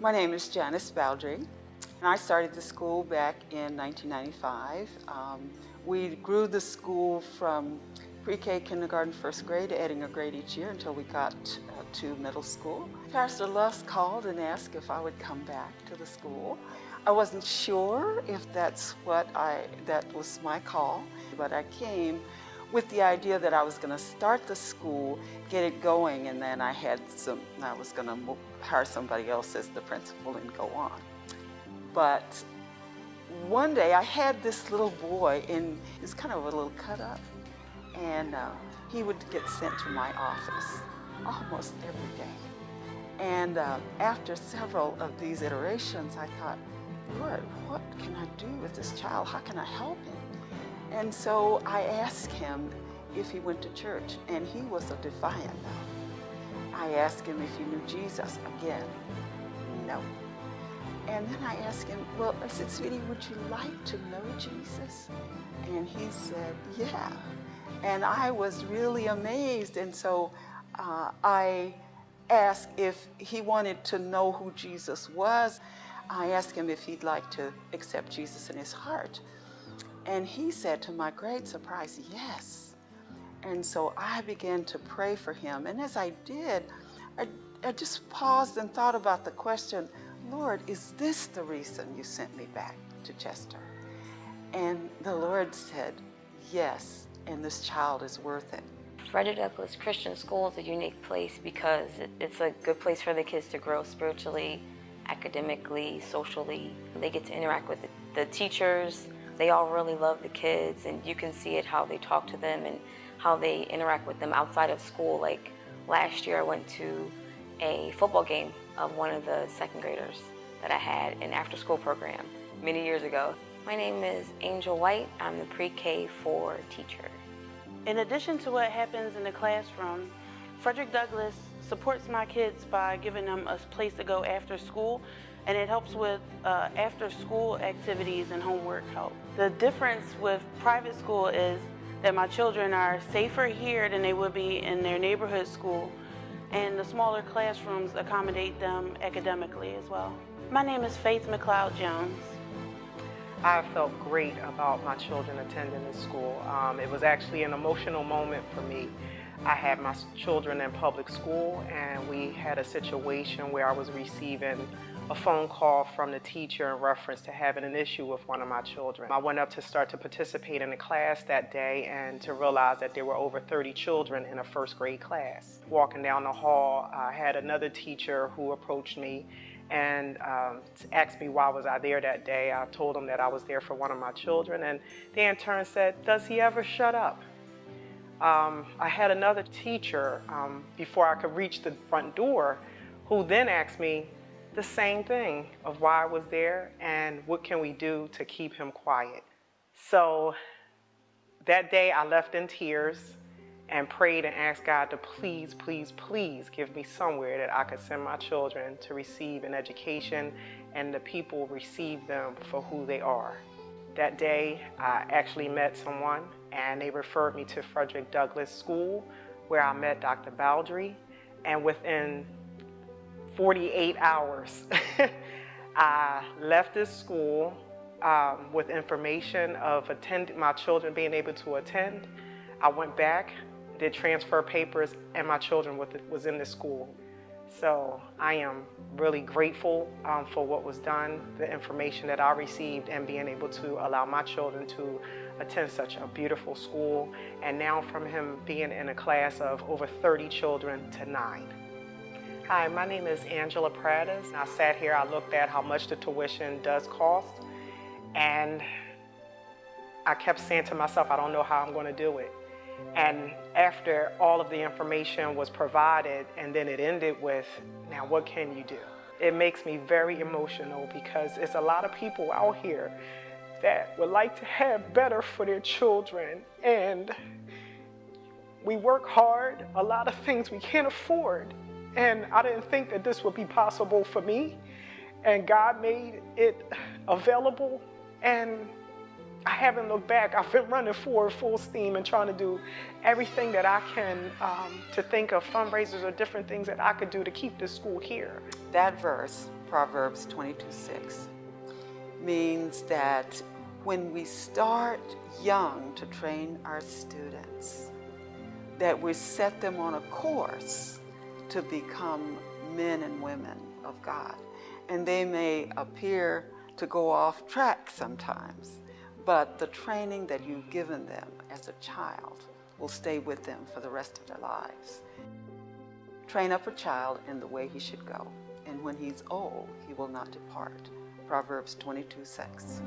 My name is Janice Baldry, and I started the school back in 1995. We grew the school from pre-K, kindergarten, first grade, adding a grade each year until we got to middle school. Pastor Lusk called and asked if I would come back to the school. I wasn't sure if that was my call, but I came with the idea that I was going to start the school, get it going, and then I was going to hire somebody else as the principal and go on. But one day I had this little boy, and he was kind of a little cut up, and he would get sent to my office almost every day. And after several of these iterations, I thought, Lord, what can I do with this child? How can I help him? And so I asked him if he went to church, and he was a defiant no. I asked him if he knew Jesus. Again, no. And then I asked him, well, I said, sweetie, would you like to know Jesus? And he said, yeah. And I was really amazed. And so I asked if he wanted to know who Jesus was. I asked him if he'd like to accept Jesus in his heart. And he said, to my great surprise, yes. And so I began to pray for him. And as I did, I just paused and thought about the question, Lord, is this the reason you sent me back to Chester? And the Lord said, yes, and this child is worth it. Frederick Douglas Christian School is a unique place because it's a good place for the kids to grow spiritually, academically, socially. They get to interact with the teachers. They all really love the kids, and you can see it how they talk to them and how they interact with them outside of school. Like last year I went to a football game of one of the second graders that I had an after-school program many years ago. My name is Angel White. I'm the pre-K 4 teacher. In addition to what happens in the classroom, Frederick Douglas supports my kids by giving them a place to go after school, and it helps with after school activities and homework help. The difference with private school is that my children are safer here than they would be in their neighborhood school, and the smaller classrooms accommodate them academically as well. My name is Faith McLeod Jones. I felt great about my children attending this school. It was actually an emotional moment for me. I had my children in public school, and we had a situation where I was receiving a phone call from the teacher in reference to having an issue with one of my children. I went up to start to participate in the class that day and to realize that there were over 30 children in a first grade class. Walking down the hall, I had another teacher who approached me and asked me why was I there that day. I told him that I was there for one of my children, and they in turn said, does he ever shut up? I had another teacher before I could reach the front door who then asked me the same thing of why I was there and what can we do to keep him quiet. So that day I left in tears and prayed and asked God to please, please, please give me somewhere that I could send my children to receive an education and the people receive them for who they are. That day I actually met someone and they referred me to Frederick Douglas School where I met Dr. Baldry, and within 48 hours I left this school with information of my children being able to attend. I went back, did transfer papers, and my children was in the school. So I am really grateful for what was done, the information that I received, and being able to allow my children to attend such a beautiful school. And now from him being in a class of over 30 children to 9. Hi, my name is Angela Pradas. I sat here, I looked at how much the tuition does cost, and I kept saying to myself, I don't know how I'm going to do it. And after all of the information was provided, and then it ended with, now what can you do? It makes me very emotional because it's a lot of people out here that would like to have better for their children, and we work hard, a lot of things we can't afford. And I didn't think that this would be possible for me, and God made it available, and I haven't looked back. I've been running forward full steam and trying to do everything that I can to think of fundraisers or different things that I could do to keep this school here. That verse Proverbs 22:6, means that when we start young to train our students, that we set them on a course to become men and women of God. And they may appear to go off track sometimes, but the training that you've given them as a child will stay with them for the rest of their lives. Train up a child in the way he should go, and when he's old, he will not depart. Proverbs 22:6.